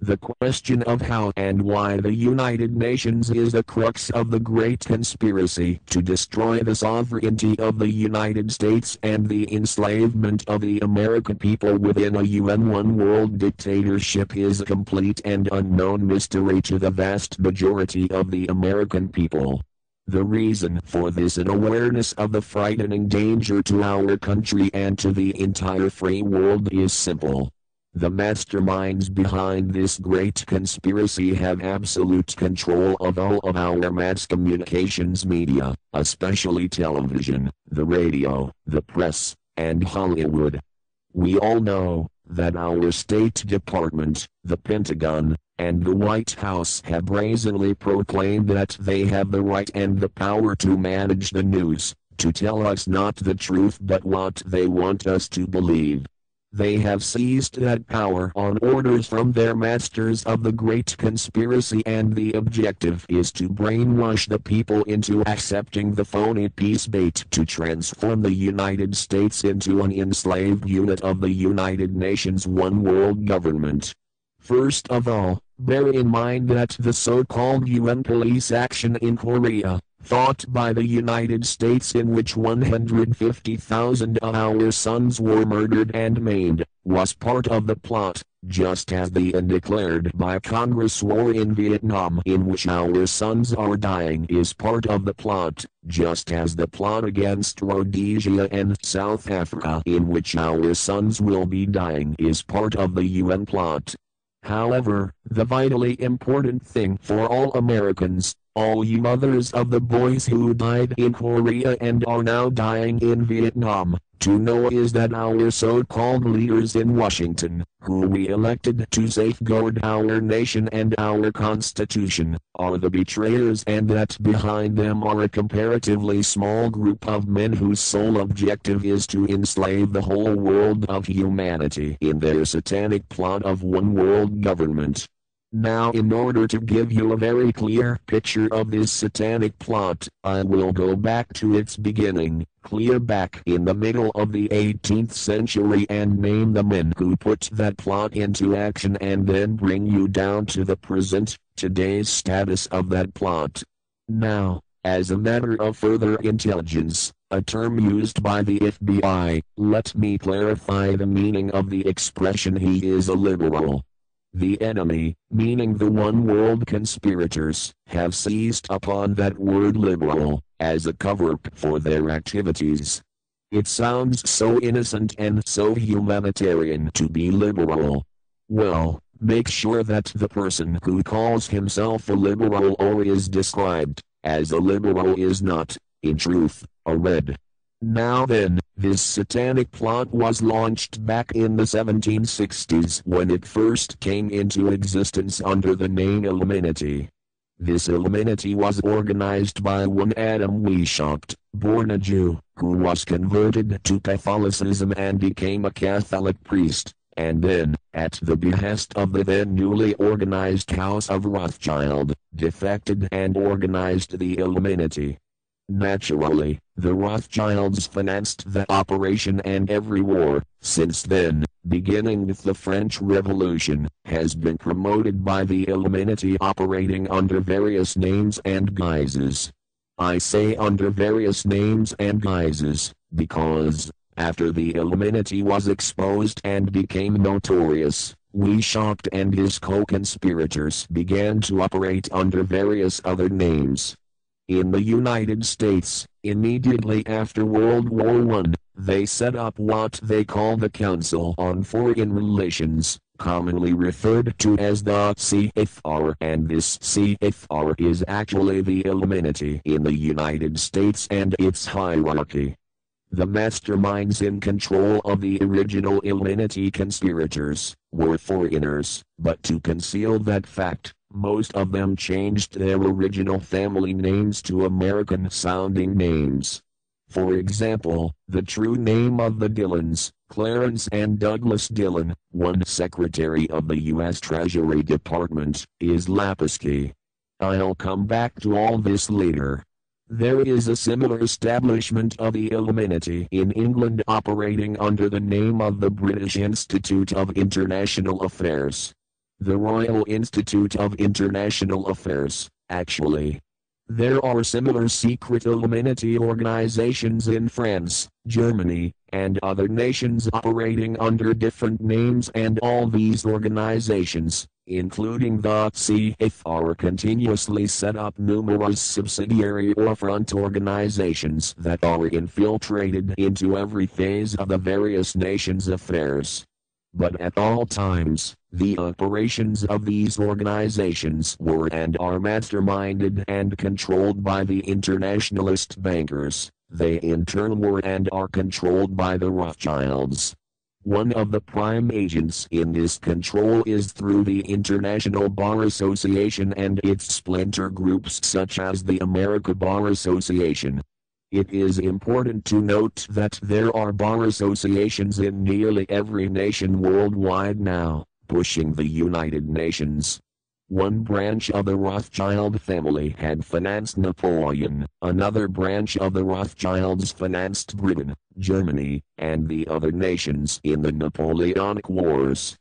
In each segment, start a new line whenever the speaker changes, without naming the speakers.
The question of how and why the United Nations is the crux of the great conspiracy to destroy the sovereignty of the United States and the enslavement of the American people within a UN one-world dictatorship is a complete and unknown mystery to the vast majority of the American people. The reason for this an awareness of the frightening danger to our country and to the entire free world is simple. The masterminds behind this great conspiracy have absolute control of all of our mass communications media, especially television, the radio, the press, and Hollywood. We all know that our State Department, the Pentagon, and the White House have brazenly proclaimed that they have the right and the power to manage the news, to tell us not the truth but what they want us to believe. They have seized that power on orders from their masters of the great conspiracy, and the objective is to brainwash the people into accepting the phony peace bait to transform the United States into an enslaved unit of the United Nations one world government. First of all, bear in mind that the so-called UN police action in Korea, fought by the United States, in which 150,000 of our sons were murdered and maimed, was part of the plot, just as the undeclared by Congress war in Vietnam, in which our sons are dying, is part of the plot, just as the plot against Rhodesia and South Africa, in which our sons will be dying, is part of the UN plot. However, the vitally important thing for all Americans, all you mothers of the boys who died in Korea and are now dying in Vietnam, to know is that our so-called leaders in Washington, who we elected to safeguard our nation and our Constitution, are the betrayers, and that behind them are a comparatively small group of men whose sole objective is to enslave the whole world of humanity in their satanic plot of one world government. Now, in order to give you a very clear picture of this satanic plot, I will go back to its beginning, clear back in the middle of the 18th century, and name the men who put that plot into action, and then bring you down to the present, today's status of that plot. Now, as a matter of further intelligence, a term used by the FBI, let me clarify the meaning of the expression "he is a liberal." The enemy, meaning the one world conspirators, have seized upon that word liberal, as a cover-up for their activities. It sounds so innocent and so humanitarian to be liberal. Well, make sure that the person who calls himself a liberal or is described as a liberal is not, in truth, a red. Now then, this satanic plot was launched back in the 1760s when it first came into existence under the name Illuminati. This Illuminati was organized by one Adam Weishaupt, born a Jew, who was converted to Catholicism and became a Catholic priest, and then, at the behest of the then newly organized House of Rothschild, defected and organized the Illuminati. Naturally, the Rothschilds financed the operation, and every war, since then, beginning with the French Revolution, has been promoted by the Illuminati, operating under various names and guises. I say under various names and guises, because, after the Illuminati was exposed and became notorious, Weishaupt and his co-conspirators began to operate under various other names. In the United States, immediately after World War I, they set up what they call the Council on Foreign Relations, commonly referred to as the CFR, and this CFR is actually the Illuminati in the United States and its hierarchy. The masterminds in control of the original Illuminati conspirators were foreigners, but to conceal that fact, most of them changed their original family names to American-sounding names. For example, the true name of the Dillons, Clarence and Douglas Dillon, one Secretary of the U.S. Treasury Department, is Lapinski. I'll come back to all this later. There is a similar establishment of the Illuminati in England operating under the name of the British Institute of International Affairs. the Royal Institute of International Affairs, actually. There are similar secret Illuminati organizations in France, Germany, and other nations operating under different names, and all these organizations, including the CFR, continuously set up numerous subsidiary or front organizations that are infiltrated into every phase of the various nations' affairs. But at all times, the operations of these organizations were and are masterminded and controlled by the internationalist bankers. They in turn were and are controlled by the Rothschilds. One of the prime agents in this control is through the International Bar Association and its splinter groups such as the American Bar Association. It is important to note that there are bar associations in nearly every nation worldwide now, pushing the United Nations. One branch of the Rothschild family had financed Napoleon, another branch of the Rothschilds financed Britain, Germany, and the other nations in the Napoleonic Wars.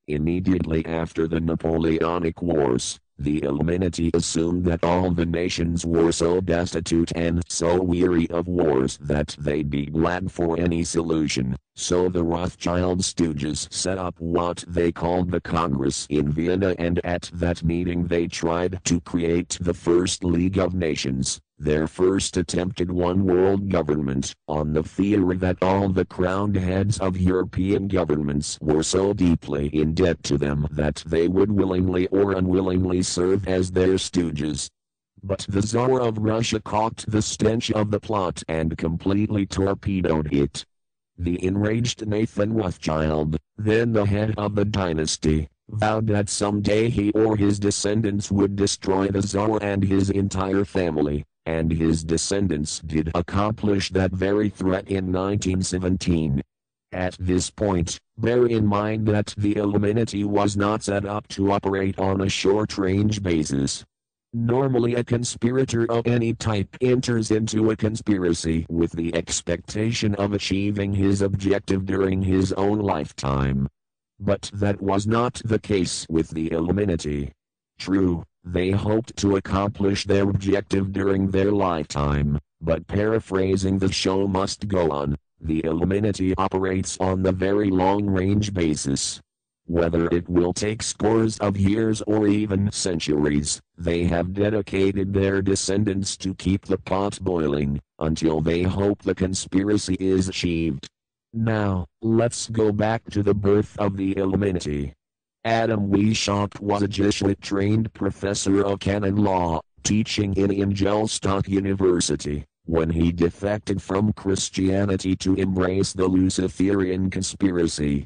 Immediately after the Napoleonic Wars, the Illuminati assumed that all the nations were so destitute and so weary of wars that they'd be glad for any solution, so the Rothschild stooges set up what they called the Congress in Vienna, and at that meeting they tried to create the First League of Nations, their first attempted one world government, on the theory that all the crowned heads of European governments were so deeply in debt to them that they would willingly or unwillingly serve as their stooges. But the Tsar of Russia caught the stench of the plot and completely torpedoed it. The enraged Nathan Rothschild, then the head of the dynasty, vowed that someday he or his descendants would destroy the Tsar and his entire family. And his descendants did accomplish that very threat in 1917. At this point, bear in mind that the Illuminati was not set up to operate on a short-range basis. Normally a conspirator of any type enters into a conspiracy with the expectation of achieving his objective during his own lifetime. But that was not the case with the Illuminati. True, they hoped to accomplish their objective during their lifetime, but paraphrasing the show must go on, the Illuminati operates on the very long-range basis. Whether it will take scores of years or even centuries, they have dedicated their descendants to keep the pot boiling, until they hope the conspiracy is achieved. Now, let's go back to the birth of the Illuminati. Adam Weishaupt was a Jesuit-trained professor of canon law, teaching in Ingolstadt University, when he defected from Christianity to embrace the Luciferian conspiracy.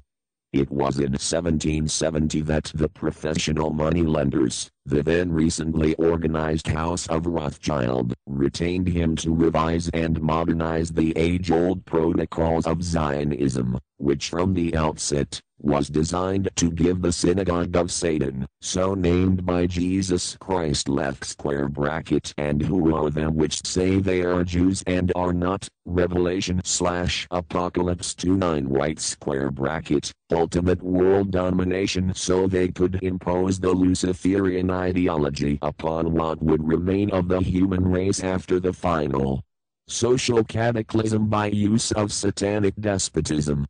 It was in 1770 that the professional moneylenders, the then recently organized House of Rothschild, retained him to revise and modernize the age-old protocols of Zionism, which from the outset was designed to give the synagogue of Satan, so named by Jesus Christ left square bracket, and who are them which say they are Jews and are not, Revelation/Apocalypse 2:9 right square bracket, ultimate world domination, so they could impose the Luciferian ideology upon what would remain of the human race after the final social cataclysm by use of satanic despotism.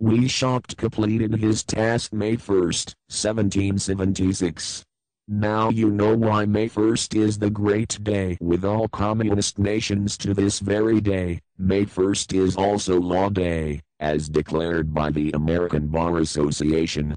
Weishaupt completed his task May 1, 1776. Now you know why May 1st is the great day with all communist nations to this very day. May 1st is also Law Day, as declared by the American Bar Association,